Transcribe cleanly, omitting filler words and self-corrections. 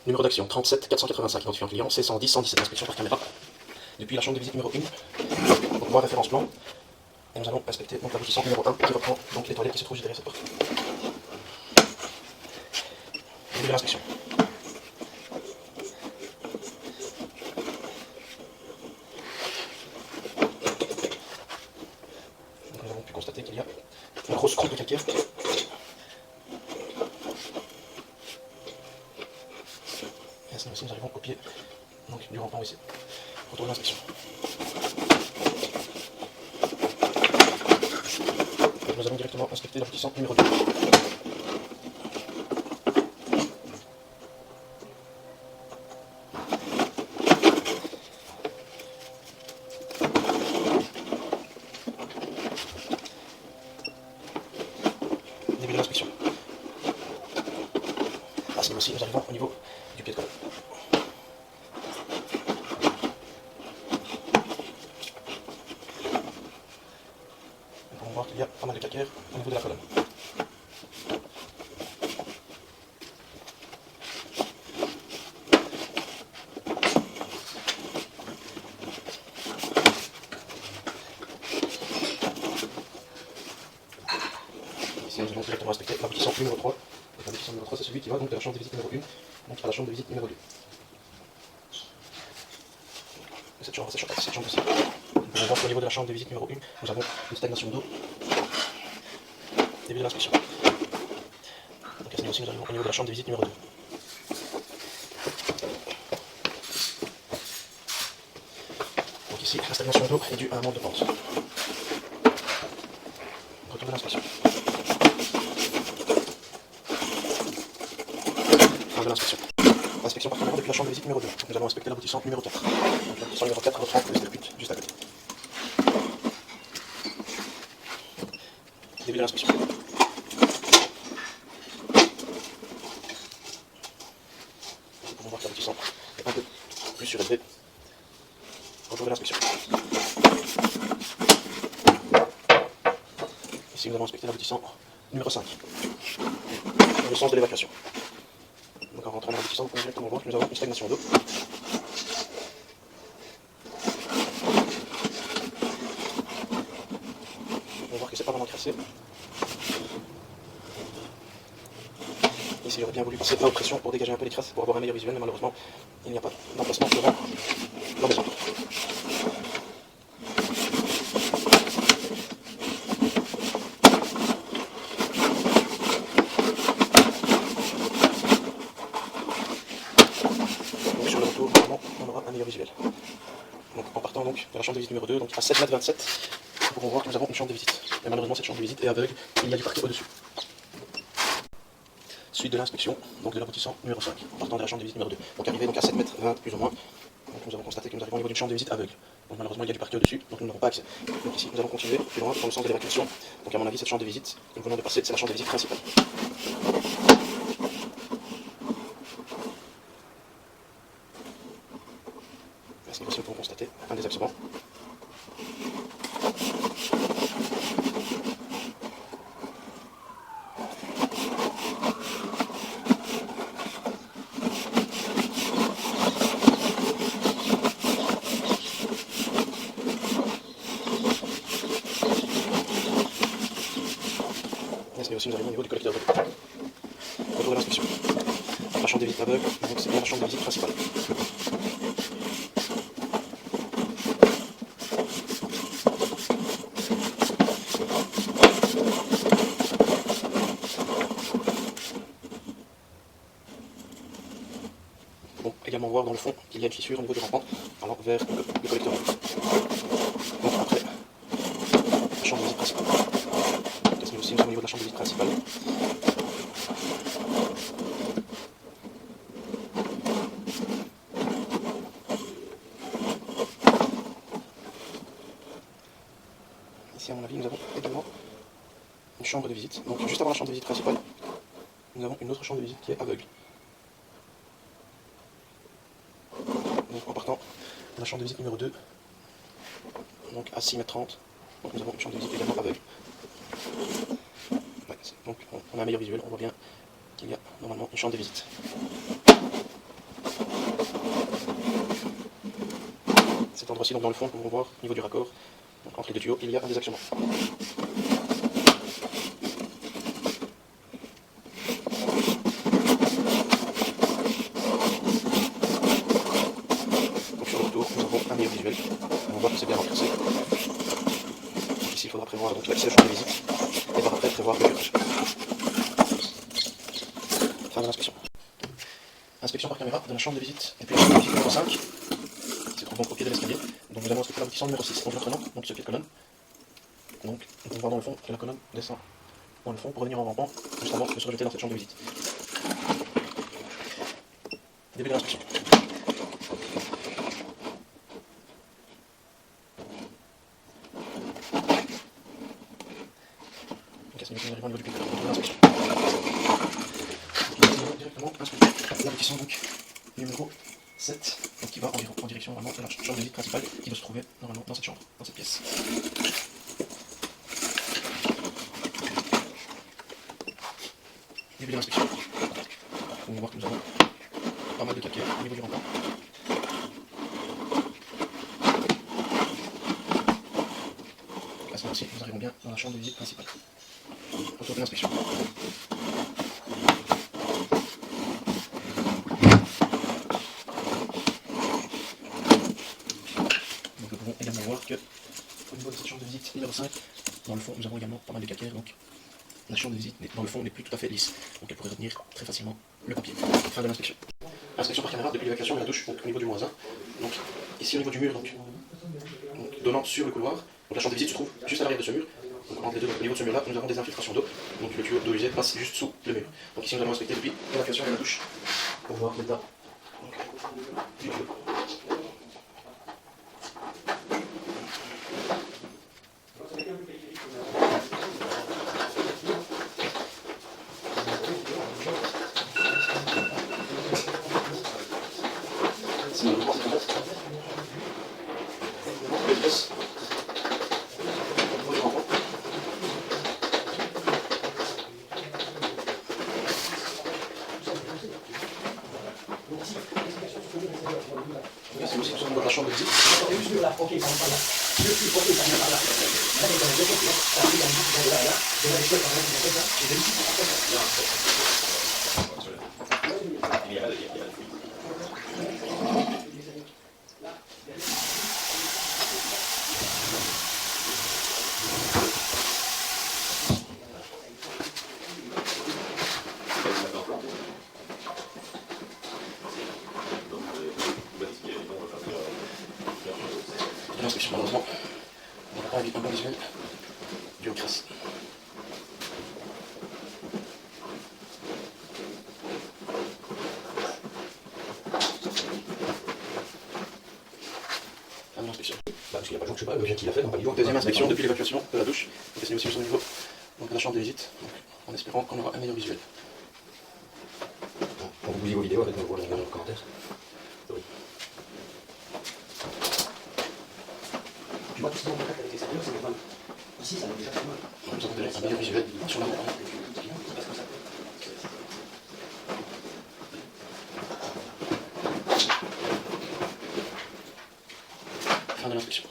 Numéro d'action 37 485, identifiant client C110 117, inspection par caméra. Depuis la chambre de visite numéro 1, donc moi référence plan, et nous allons inspecter donc l'aboutissant numéro 1 qui reprend donc les toilettes qui se trouvent juste derrière cette porte. Début de l'inspection. Donc nous avons pu constater qu'il y a une grosse croûte de calcaire. Et ainsi nous arrivons au pied donc, du rampant ici. Retour de l'inspection. Nous allons directement inspecter l'aboutissant numéro 2. Début de l'inspection. À ce niveau-ci, nous arrivons au niveau du pied de colonne. Nous pouvons voir qu'il y a pas mal de calcaire au niveau de la colonne. Ici, nous allons directement inspecter l'aboutissant numéro 3. L'aboutissant numéro 3, c'est celui qui va donc de la chambre de visite numéro 1 donc à la chambre de visite numéro 2. Cette chambre-ci. Nous pouvons voir qu'au niveau de la chambre de visite numéro 1, nous avons une stagnation d'eau. Début de l'inspection. Donc à ce niveau-ci, nous arrivons au niveau de la chambre de visite numéro 2. Donc ici, la stagnation d'eau est due à un manque de pente. Retour de l'inspection. Fin de l'inspection. Inspection par caméra depuis la chambre de visite numéro 2. Donc nous allons inspecter l'aboutissant numéro 4. Donc l'aboutissant numéro 4 reprend le circuit juste à côté. Début de l'inspection. Nous pouvons voir que l'aboutissant est un peu plus surélevé. Retour de l'inspection. Ici nous allons inspecter l'aboutissant numéro 5. Dans le sens de l'évacuation. Donc en rentrant dans l'aboutissant, nous pouvons directement voir que nous avons une stagnation d'eau. On va voir que c'est pas vraiment crassé. Ici j'aurais bien voulu passer à haute pression pour dégager un peu les crasses, pour avoir un meilleur visuel, mais malheureusement il n'y a pas d'emplacement devant l'embaison. Donc sur le retour, normalement, on aura un meilleur visuel. Donc en partant donc de la chambre de visite numéro 2, donc à 7,27 m, nous pourrons voir que nous avons une chambre de visite. Mais malheureusement cette chambre de visite est aveugle, il y a du parquet au-dessus. Suite de l'inspection, donc de l'aboutissant numéro 5, en partant de la chambre de visite numéro 2. Donc arrivé donc à 7,20 m plus ou moins, donc nous avons constaté que nous arrivons au niveau d'une chambre de visite aveugle. Donc malheureusement il y a du parquet au-dessus, donc nous n'aurons pas accès. Donc ici nous allons continuer plus loin dans le sens de l'évacuation. Donc à mon avis cette chambre de visite que nous venons de passer, c'est la chambre de visite principale. À ce niveau-ci nous pouvons constater un des absorbants. Mais aussi nous arrivons au niveau du collecteur d'eau. Retour de l'inspection. La chambre de visite aveugle, donc c'est bien la chambre de visite principale. Bon, également voir dans le fond qu'il y a une fissure au niveau du rampant, allant vers le collecteur d'eau. Donc après, la chambre de visite principale. Donc aussi nous sommes au niveau de la chambre de visite principale. Ici, à mon avis, nous avons également une chambre de visite. Donc, juste avant la chambre de visite principale, nous avons une autre chambre de visite qui est aveugle. Donc, en partant de la chambre de visite numéro 2, donc à 6,30 m, donc nous avons une chambre de visite également aveugle. Ouais, donc, on a un meilleur visuel, on voit bien qu'il y a normalement une chambre de visite. fois-ci, donc dans le fond, nous pouvons voir au niveau du raccord, donc entre les deux tuyaux, il y a un désactionnement. Donc sur le retour, nous avons un meilleur visuel. On voit que c'est bien encrassé. Donc ici, il faudra prévoir l'accès au champ de visite et par après prévoir le curage. Fin de l'inspection. Inspection par caméra de la chambre de visite et puis la chambre de visite numéro 5. C'est donc au pied de l'escalier. Donc nous allons inspecter l'aboutissant numéro 6. Donc je reprenons donc ce pied de colonne. Donc on peut voir dans le fond que la colonne descend dans le fond pour revenir en rampant juste avant de se rejeter dans cette chambre de visite. Début de l'inspection. Donc à ce niveau, nous arrivons au niveau du pied de colonne. Donc l'inspection. Nous allons directement inspecter l'aboutissant donc numéro 7, donc qui va en direction vraiment de la chambre de visite principale qui doit se trouver normalement dans cette chambre, dans cette pièce. Début de l'inspection. On va voir que nous avons pas mal de calcaire au niveau du rempart. À ce moment-ci, nous arrivons bien dans la chambre de visite principale. Autour de l'inspection. Donc nous pouvons également voir que au niveau de cette chambre de visite numéro 5, dans le fond, nous avons également pas mal de calcaire, donc la chambre de visite, dans le fond, n'est plus tout à fait lisse. Donc elle pourrait retenir très facilement le papier. Fin de l'inspection. Inspection par caméra depuis l'évacuation de la douche, donc au niveau du -1. Donc ici au niveau du mur, donc donnant sur le couloir. Donc la chambre de visite se trouve juste à l'arrière de ce mur. Donc entre les deux, au niveau de ce mur-là, nous avons des infiltrations d'eau. Donc le tuyau d'eau usée passe juste sous le mur. Donc ici nous allons inspecter depuis l'évacuation de la douche pour voir l'état du tuyau. C'est aussi dans la chambre de visite. L'inspection, malheureusement, on n'a pas un bon visuel du haut crasse. Fin de l'inspection. Parce qu'il n'y a pas de jour, je sais pas, bien qu'il a fait, donc pas Donc deuxième inspection depuis l'évacuation de la douche. Donc c'est aussi au niveau donc, de la chambre de visite, donc, en espérant qu'on aura un meilleur visuel. On vous dit vos vidéos avec nos voix dans les commentaires. Oui. Tu vois, tout ce qui est en contact avec l'extérieur, c'est normal. Ici, ça va déjà faire mal. Nous avons déjà un meilleur visuel sur la